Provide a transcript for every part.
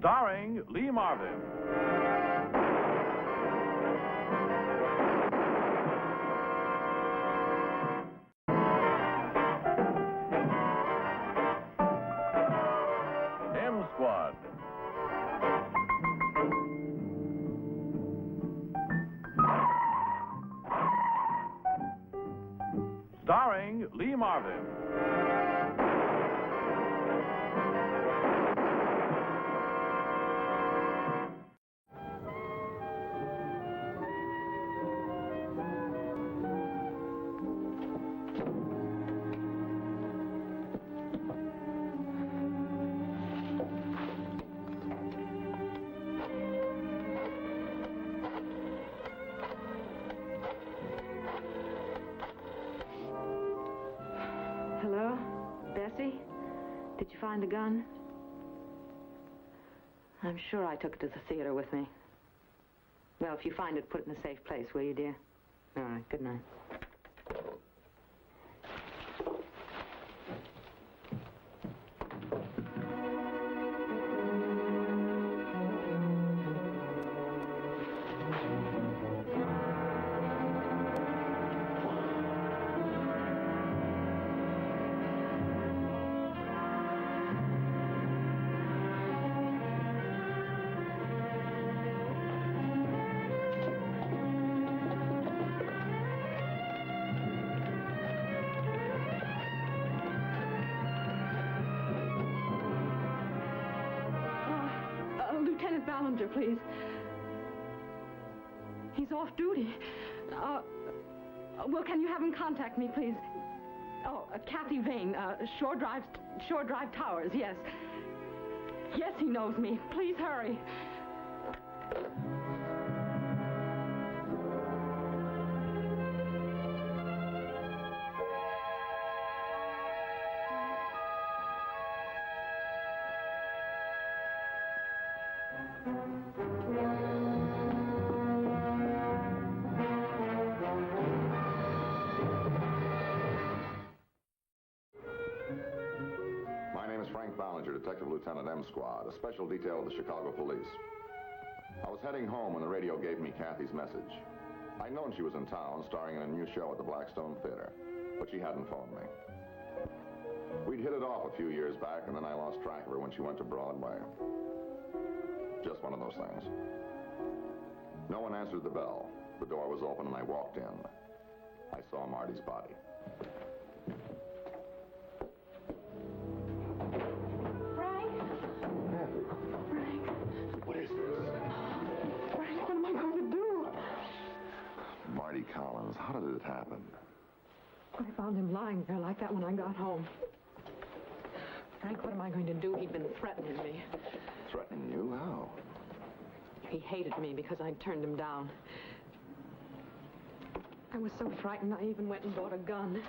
starring Lee Marvin. M Squad. Starring Lee Marvin. Hello? Bessie? Did you find the gun? I'm sure I took it to the theater with me. Well, if you find it, put it in a safe place, will you, dear? All right, good night. Lieutenant Ballinger, please. He's off duty. Well, can you have him contact me, please? Oh, Kathy Bane, Shore Drive Towers, yes. Yes, he knows me. Please hurry. Ballinger, Detective Lieutenant M Squad, a special detail of the Chicago police. I was heading home when the radio gave me Kathy's message. I'd known she was in town, starring in a new show at the Blackstone Theater, but she hadn't phoned me. We'd hit it off a few years back, and then I lost track of her when she went to Broadway. Just one of those things. No one answered the bell. The door was open, and I walked in. I saw Marty's body. Marty Collins, how did it happen? I found him lying there like that when I got home. Frank, what am I going to do? He'd been threatening me. Threatening you? How? He hated me because I turned him down. I was so frightened I even went and bought a gun.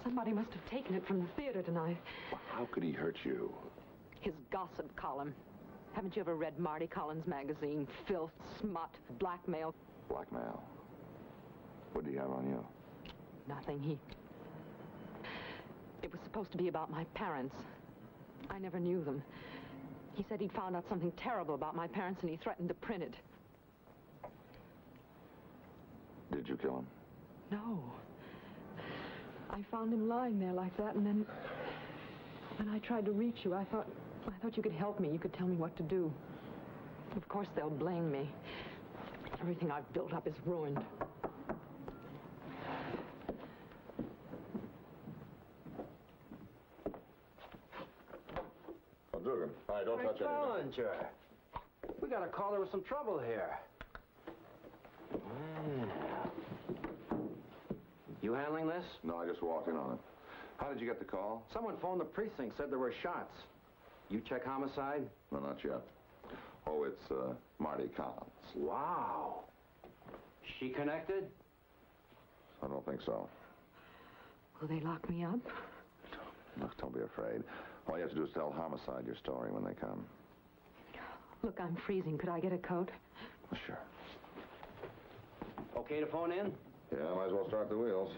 Somebody must have taken it from the theater tonight. Well, how could he hurt you? His gossip column. Haven't you ever read Marty Collins' magazine? Filth, smut, blackmail. Blackmail? What did he have on you? Nothing. It was supposed to be about my parents. I never knew them. He said he'd found out something terrible about my parents and he threatened to print it. Did you kill him? No. I found him lying there like that, and then when I tried to reach you, I thought you could help me. You could tell me what to do. Of course, they'll blame me. Everything I've built up is ruined. Juke. All right, don't touch anything. Ballinger. We got a caller with some trouble here. You handling this? No, I just walked in on it. How did you get the call? Someone phoned the precinct, said there were shots. You check homicide? No, not yet. Oh, it's Marty Collins. Wow. She connected? I don't think so. Will they lock me up? Look, don't be afraid. All you have to do is tell homicide your story when they come. Look, I'm freezing. Could I get a coat? Well, sure. Okay to phone in? Yeah, might as well start the wheels.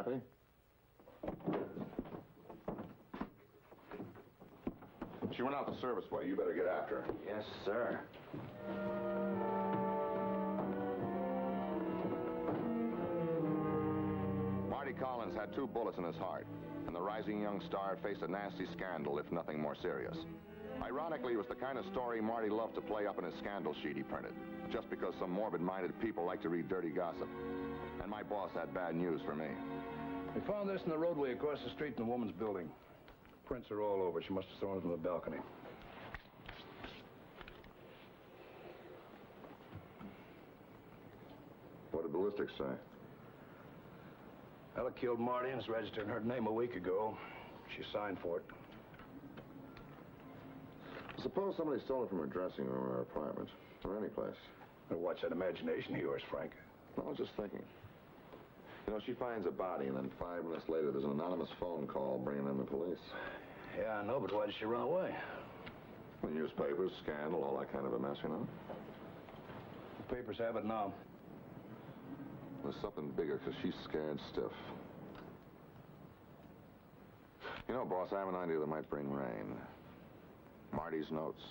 Kathy? She went out the service way. You better get after her. Yes, sir. Marty Collins had 2 bullets in his heart, and the rising young star faced a nasty scandal, if nothing more serious. Ironically, it was the kind of story Marty loved to play up in his scandal sheet he printed, just because some morbid-minded people like to read dirty gossip. And my boss had bad news for me. We found this in the roadway across the street in the woman's building. Prints are all over. She must have thrown it from the balcony. What did ballistics say? Ella killed Marty and it's registered in her name a week ago. She signed for it. Suppose somebody stole it from her dressing room or her apartment, or any place. Now, watch that imagination of yours, Frank. I was just thinking. You know, she finds a body, and then 5 minutes later, there's an anonymous phone call bringing in the police. Yeah, I know, but why did she run away? The newspapers, scandal, all that kind of a mess, you know? The papers have it now. There's something bigger, because she's scared stiff. You know, boss, I have an idea that might bring rain. Marty's notes.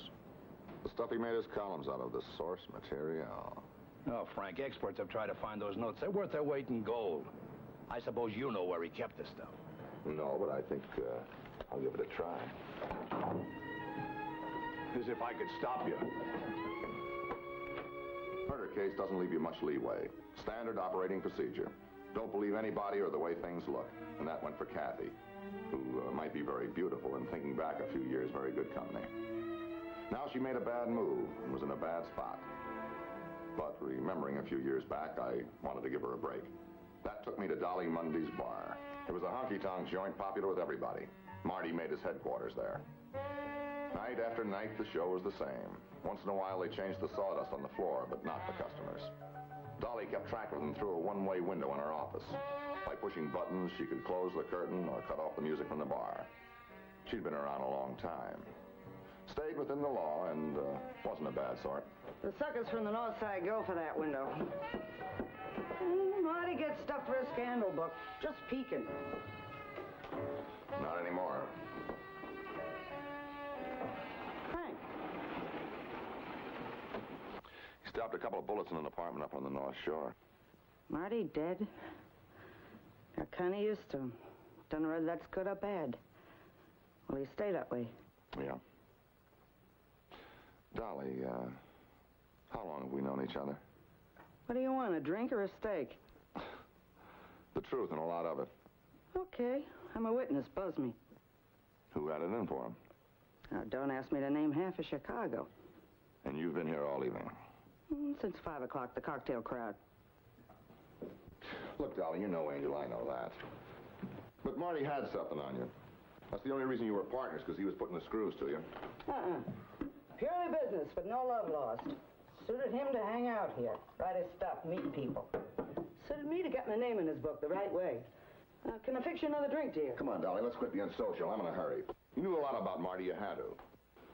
The stuff he made his columns out of, the source material. No, Frank, experts have tried to find those notes. They're worth their weight in gold. I suppose you know where he kept this stuff. No, but I think I'll give it a try. As if I could stop you. Murder case doesn't leave you much leeway. Standard operating procedure. Don't believe anybody or the way things look. And that went for Kathy, who might be very beautiful and, thinking back a few years, very good company. Now she made a bad move and was in a bad spot. But remembering a few years back, I wanted to give her a break. That took me to Dolly Monday's bar. It was a honky-tonk joint popular with everybody. Marty made his headquarters there. Night after night, the show was the same. Once in a while, they changed the sawdust on the floor, but not the customers. Dolly kept track of them through a one-way window in her office. By pushing buttons, she could close the curtain or cut off the music from the bar. She'd been around a long time. Stayed within the law and wasn't a bad sort. The suckers from the north side go for that window. Marty gets stuff for a scandal book. Just peeking. Not anymore. Frank. He stopped a couple of bullets in an apartment up on the North Shore. Marty dead? Got kind of used to him. Don't know whether that's good or bad. Well, he stayed that way. Yeah. Dolly, how long have we known each other? What do you want, a drink or a steak? The truth and a lot of it. Okay, I'm a witness. Buzz me. Who had it in for him? Now, don't ask me to name half of Chicago. And you've been here all evening. Since 5 o'clock, the cocktail crowd. Look, Dolly, you know Angel, I know that. But Marty had something on you. That's the only reason you were partners, because he was putting the screws to you. Purely business, but no love lost. Suited him to hang out here, write his stuff, meet people. Suited me to get my name in his book the right way. Can I fix you another drink, dear? Come on, Dolly, let's quit being social. I'm in a hurry. You knew a lot about Marty, you had to.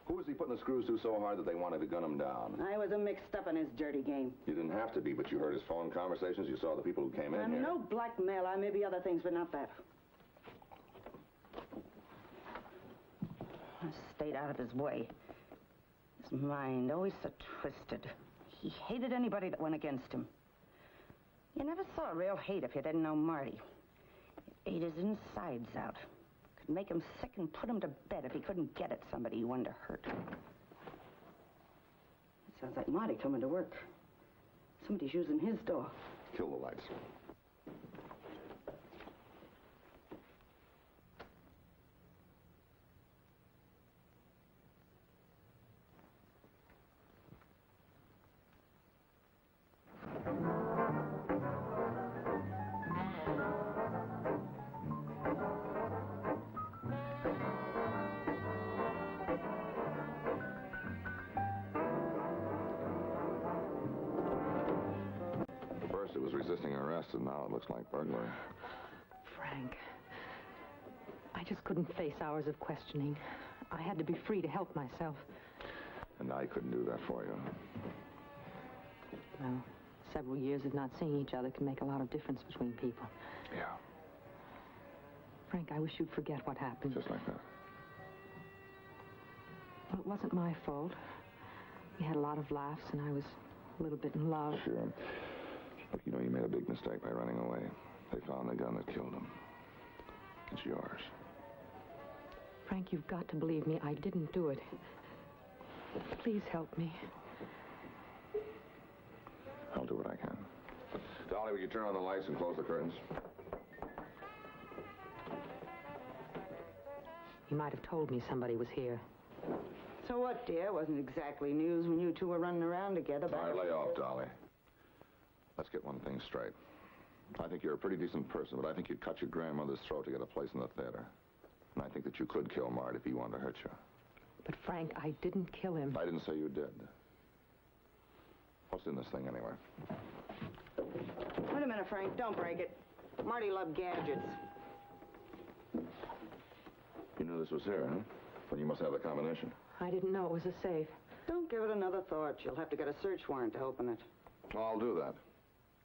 Who was he putting the screws to so hard that they wanted to gun him down? I was mixed up in his dirty game. You didn't have to be, but you heard his phone conversations. You saw the people who came in I'm here. no blackmailer. I may be other things, but not that. I stayed out of his way. His mind, always so twisted. He hated anybody that went against him. You never saw real hate if you didn't know Marty. He ate his insides out. Could make him sick and put him to bed if he couldn't get at somebody he wanted to hurt. It sounds like Marty coming to work. Somebody's using his door. Kill the lights. It was resisting arrest, and now it looks like burglary. Frank, I just couldn't face hours of questioning. I had to be free to help myself. And I couldn't do that for you. Well, several years of not seeing each other can make a lot of difference between people. Yeah. Frank, I wish you'd forget what happened. Just like that. Well, it wasn't my fault. We had a lot of laughs, and I was a little bit in love. Sure. Look, you know, you made a big mistake by running away. They found the gun that killed him. It's yours. Frank, you've got to believe me. I didn't do it. Please help me. I'll do what I can. Dolly, will you turn on the lights and close the curtains? You might have told me somebody was here. So what, dear? Wasn't exactly news when you two were running around together. All right, lay off, Dolly. Let's get one thing straight. I think you're a pretty decent person, but I think you'd cut your grandmother's throat to get a place in the theater. And I think that you could kill Mart if he wanted to hurt you. But, Frank, I didn't kill him. I didn't say you did. What's in this thing, anyway? Wait a minute, Frank. Don't break it. Marty loved gadgets. You knew this was here, huh? Well, you must have the combination. I didn't know it was a safe. Don't give it another thought. You'll have to get a search warrant to open it. Well, I'll do that.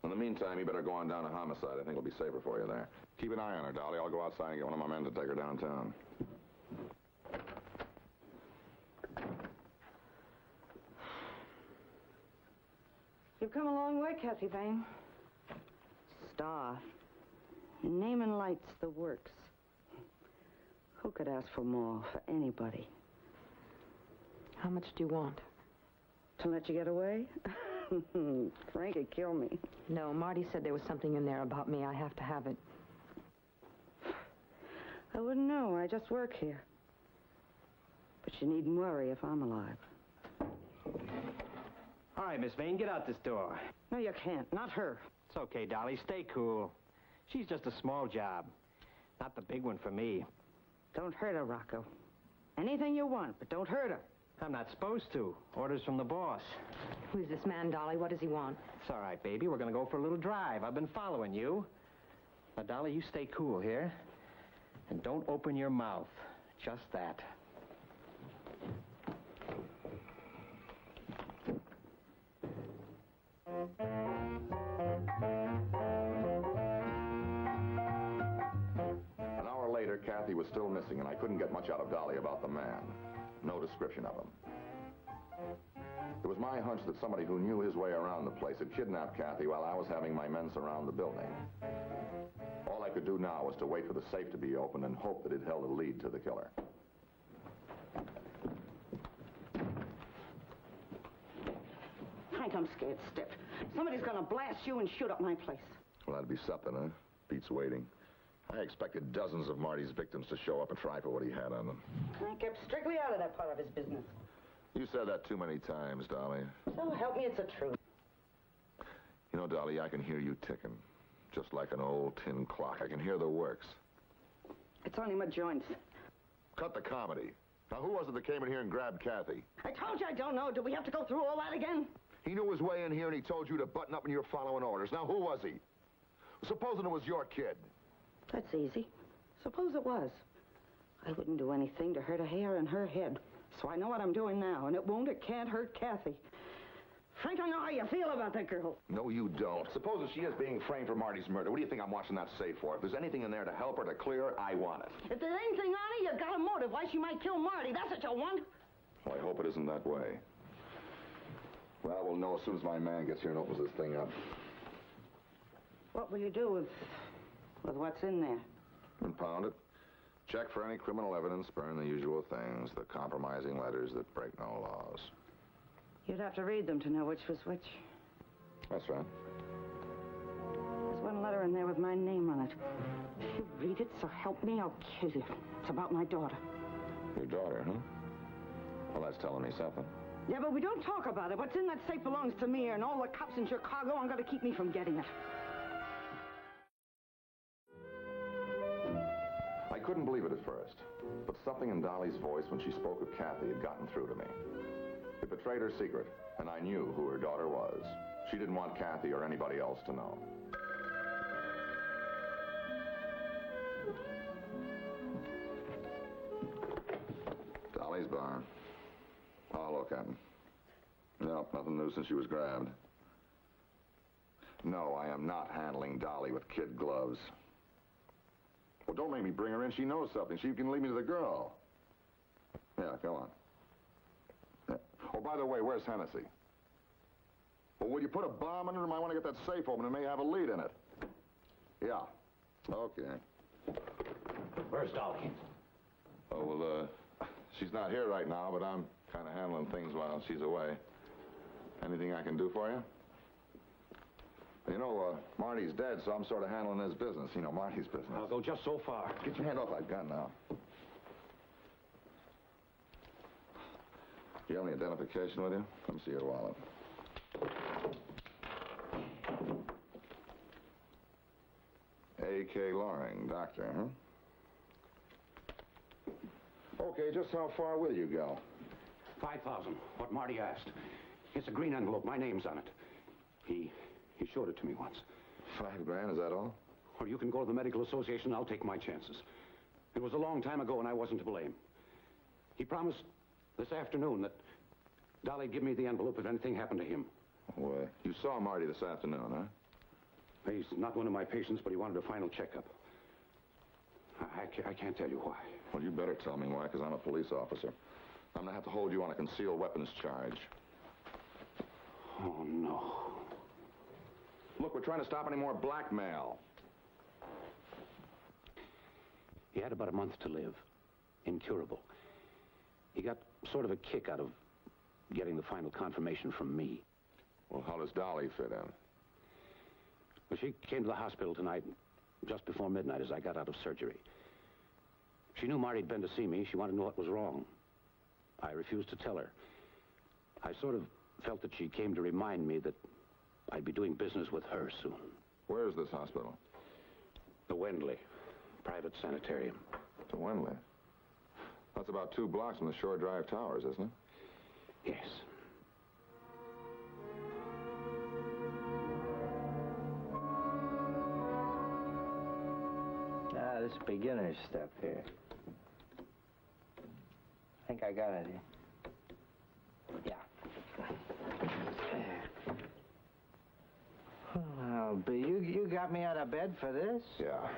In the meantime, you better go on down to homicide. I think it'll be safer for you there. Keep an eye on her, Dolly. I'll go outside and get one of my men to take her downtown. You've come a long way, Kathy Bane. Star. Your name and lights the works. Who could ask for more for anybody? How much do you want? To let you get away? Frank would kill me. No, Marty said there was something in there about me. I have to have it. I wouldn't know. I just work here. But you needn't worry if I'm alive. All right, Miss Bane, get out this door. No, you can't. Not her. It's okay, Dolly. Stay cool. She's just a small job. Not the big one for me. Don't hurt her, Rocco. Anything you want, but don't hurt her. I'm not supposed to. Orders from the boss. Who's this man, Dolly? What does he want? It's all right, baby. We're going to go for a little drive. I've been following you. Now, Dolly, you stay cool here. And don't open your mouth. Just that. An hour later, Kathy was still missing, and I couldn't get much out of Dolly about the man. No description of him. It was my hunch that somebody who knew his way around the place had kidnapped Kathy while I was having my men surround the building. All I could do now was to wait for the safe to be opened and hope that it held a lead to the killer. Frank, I'm scared stiff. Somebody's gonna blast you and shoot up my place. Well, that'd be something, huh? Beats waiting. I expected dozens of Marty's victims to show up and try for what he had on them. I kept strictly out of that part of his business. You said that too many times, Dolly. So help me, it's the truth. You know, Dolly, I can hear you ticking. Just like an old tin clock. I can hear the works. It's only my joints. Cut the comedy. Now, who was it that came in here and grabbed Kathy? I told you I don't know. Do we have to go through all that again? He knew his way in here and he told you to button up and you're following orders. Now, who was he? Supposing it was your kid. That's easy. Suppose it was. I wouldn't do anything to hurt a hair in her head. So I know what I'm doing now, and it can't hurt Kathy. Frank, I know how you feel about that girl. No, you don't. Suppose that she is being framed for Marty's murder. What do you think I'm watching that safe for? If there's anything in there to help her, to clear her, I want it. If there's anything on it, you got a motive why she might kill Marty. That's what you want. Well, I hope it isn't that way. Well, we'll know as soon as my man gets here and opens this thing up. What will you do with what's in there? Impound it. Check for any criminal evidence, burn the usual things, the compromising letters that break no laws. You'd have to read them to know which was which. That's right. There's one letter in there with my name on it. If you read it, so help me, I'll kill you. It's about my daughter. Your daughter, huh? Well, that's telling me something. Yeah, but we don't talk about it. What's in that safe belongs to me, and all the cops in Chicago aren't going to keep me from getting it. I couldn't believe it at first, but something in Dolly's voice when she spoke of Kathy had gotten through to me. It betrayed her secret, and I knew who her daughter was. She didn't want Kathy or anybody else to know. Dolly's bar. I'll look at him. Nope, nothing new since she was grabbed. No, I am not handling Dolly with kid gloves. Well, don't make me bring her in. She knows something. She can lead me to the girl. Yeah, go on. Yeah. Oh, by the way, where's Hennessy? Well, will you put a bomb in it? I might want to get that safe open. It may have a lead in it. Yeah. Okay. Where's Dolly? Oh, well, she's not here right now, but I'm kind of handling things while she's away. Anything I can do for you? You know, Marty's dead, so I'm sort of handling his business. You know, Marty's business. I'll go just so far. Get your hand off that gun now. Do you have any identification with you? Let me see your wallet. A.K. Loring, doctor, huh? Okay, just how far will you go? 5,000, what Marty asked. It's a green envelope. My name's on it. He showed it to me once. $5,000, is that all? Or you can go to the medical association. I'll take my chances. It was a long time ago, and I wasn't to blame. He promised this afternoon that Dolly'd give me the envelope if anything happened to him. Oh, you saw Marty this afternoon, huh? He's not one of my patients, but he wanted a final checkup. I can't tell you why. Well, you better tell me why, because I'm a police officer. I'm going to have to hold you on a concealed weapons charge. Oh, no. Look, we're trying to stop any more blackmail. He had about a month to live. Incurable. He got sort of a kick out of getting the final confirmation from me. Well, how does Dolly fit in? Well, she came to the hospital tonight, just before midnight, as I got out of surgery. She knew Marty'd been to see me. She wanted to know what was wrong. I refused to tell her. I sort of felt that she came to remind me that I'd be doing business with her soon. Where is this hospital? The Wendley, private sanitarium. The Wendley? That's about 2 blocks from the Shore Drive Towers, isn't it? Yes. This beginner stuff here. I think I got it here. Yeah. Oh, but you got me out of bed for this? Yeah.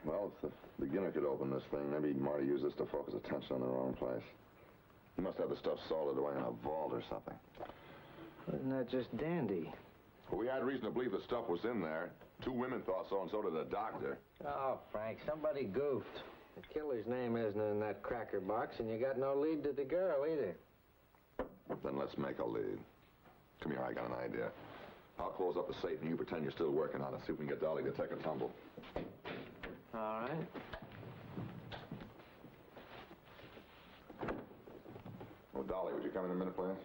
Well, if the beginner could open this thing, maybe Marty used this to focus attention on the wrong place. He must have the stuff salted away in a vault or something. Isn't that just dandy? Well, we had reason to believe the stuff was in there. 2 women thought so, and so did the doctor. Oh, Frank, somebody goofed. The killer's name isn't in that cracker box, and you got no lead to the girl either. Then let's make a lead. Come here, I got an idea. I'll close up the safe, and you pretend you're still working on it. See if we can get Dolly to take a tumble. All right. Well, Dolly, would you come in a minute, please?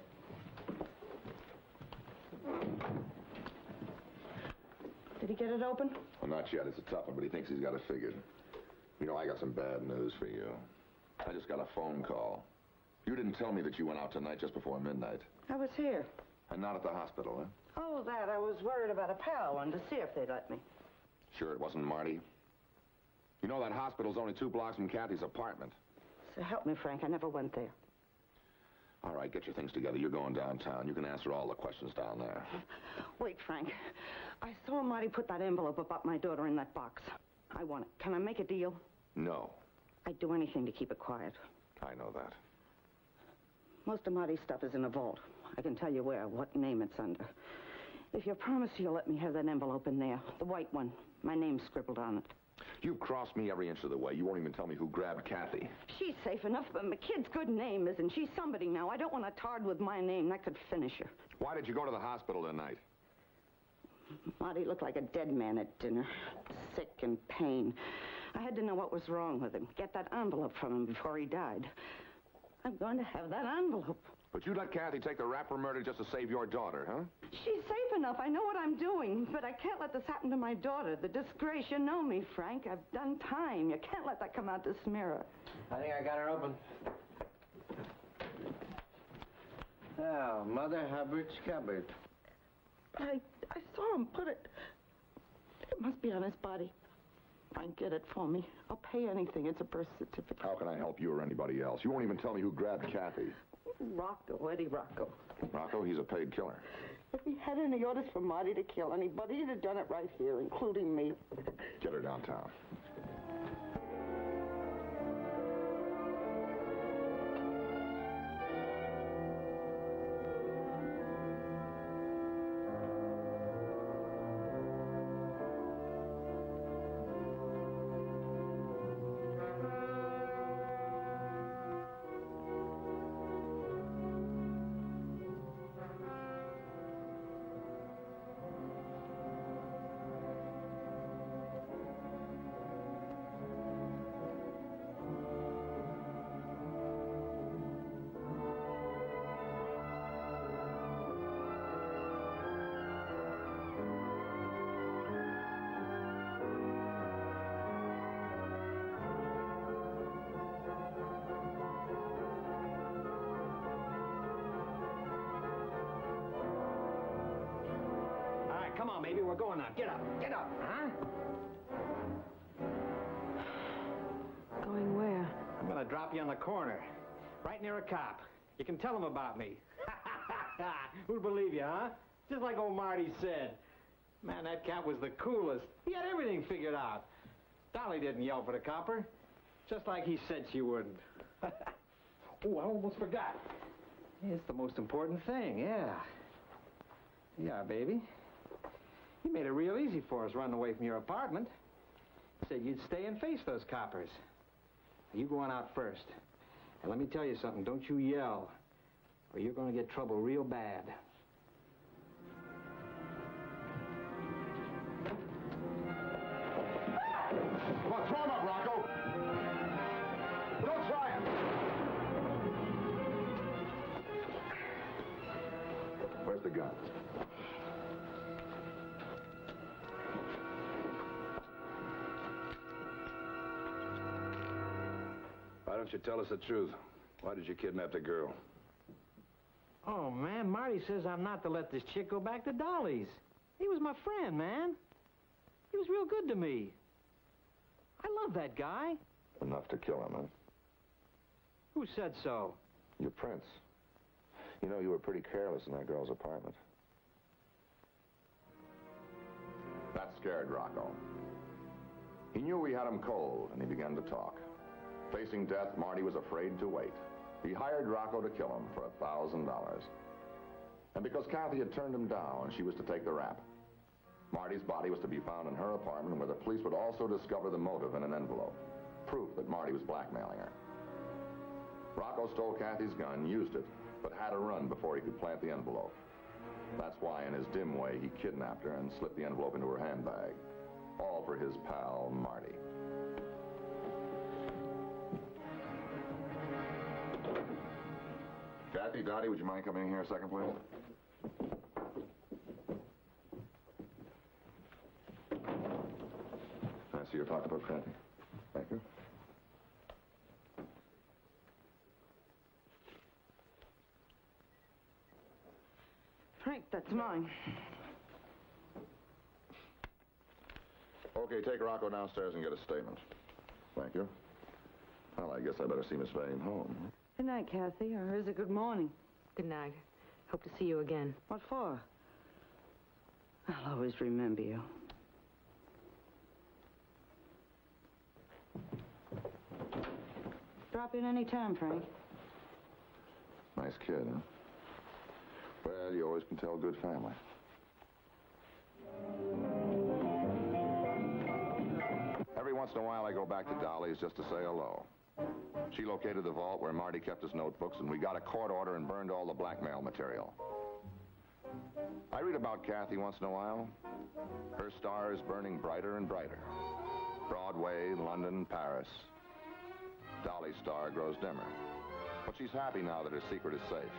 Did he get it open? Well, not yet. It's a tough one, but he thinks he's got it figured. You know, I got some bad news for you. I just got a phone call. You didn't tell me that you went out tonight just before midnight. I was here. And not at the hospital, huh? Oh, that. I was worried about a pal. Wanted to see if they'd let me. Sure it wasn't Marty? You know that hospital's only 2 blocks from Kathy's apartment. So help me, Frank. I never went there. All right, get your things together. You're going downtown. You can answer all the questions down there. Wait, Frank. I saw Marty put that envelope about my daughter in that box. I want it. Can I make a deal? No. I'd do anything to keep it quiet. I know that. Most of Marty's stuff is in a vault. I can tell you where, what name it's under. If you promise you'll let me have that envelope in there, the white one, my name's scribbled on it. You've crossed me every inch of the way. You won't even tell me who grabbed Kathy. She's safe enough, but my kid's good name isn't. She's somebody now. I don't want a tard with my name. That could finish her. Why did you go to the hospital tonight? Marty looked like a dead man at dinner. Sick and pain. I had to know what was wrong with him. Get that envelope from him before he died. I'm going to have that envelope. But you let Kathy take the rapper murder just to save your daughter, huh? She's safe enough. I know what I'm doing. But I can't let this happen to my daughter. The disgrace. You know me, Frank. I've done time. You can't let that come out to smear her. I think I got her open. Oh, Mother Hubbard's cupboard. I saw him put it. It must be on his body. Fine, get it for me. I'll pay anything. It's a birth certificate. How can I help you or anybody else? You won't even tell me who grabbed Kathy. Rocco, Eddie Rocco. Rocco, he's a paid killer. If he had any orders for Marty to kill anybody, he'd have done it right here, including me. Get her downtown. on, baby, we're going now. Get up, huh? Going where? I'm gonna drop you on the corner, right near a cop. You can tell him about me. Who'd believe you, huh? Just like old Marty said. Man, that cop was the coolest. He had everything figured out. Dolly didn't yell for the copper, just like he said she wouldn't. Oh, I almost forgot. It's the most important thing, yeah. Yeah, baby. You made it real easy for us running away from your apartment. Said you'd stay and face those coppers. You go on out first. And let me tell you something, don't you yell, or you're going to get trouble real bad. Come on, throw him up, Rocco. Don't try him. Where's the gun? Why don't you tell us the truth? Why did you kidnap the girl? Oh, man, Marty says I'm not to let this chick go back to Dolly's. He was my friend, man. He was real good to me. I love that guy. Enough to kill him, huh? Who said so? Your prince. You know, you were pretty careless in that girl's apartment. That scared Rocco. He knew we had him cold, and he began to talk. Facing death, Marty was afraid to wait. He hired Rocco to kill him for $1,000. And because Kathy had turned him down, she was to take the rap. Marty's body was to be found in her apartment, where the police would also discover the motive in an envelope. Proof that Marty was blackmailing her. Rocco stole Kathy's gun, used it, but had to run before he could plant the envelope. That's why, in his dim way, he kidnapped her and slipped the envelope into her handbag. All for his pal, Marty. Kathy, Dottie, would you mind coming in here a second, please? Can I see your pocketbook, Kathy? Thank you. Frank, that's mine. Okay, take Rocco downstairs and get a statement. Thank you. Well, I guess I better see Miss Bane home. Good night, Kathy, or is it good morning? Good night. Hope to see you again. What for? I'll always remember you. Drop in any time, Frank. Nice kid, huh? Well, you always can tell a good family. Every once in a while, I go back to Dolly's just to say hello. She located the vault where Marty kept his notebooks, and we got a court order and burned all the blackmail material. I read about Kathy once in a while. Her star is burning brighter and brighter. Broadway, London, Paris. Dolly's star grows dimmer. But she's happy now that her secret is safe.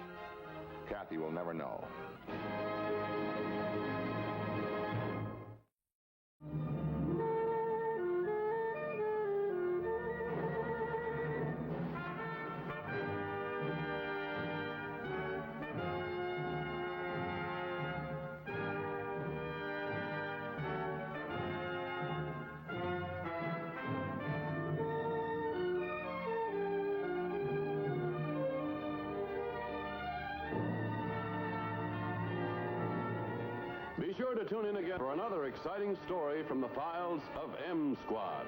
Kathy will never know. Be sure to tune in again for another exciting story from the files of M Squad.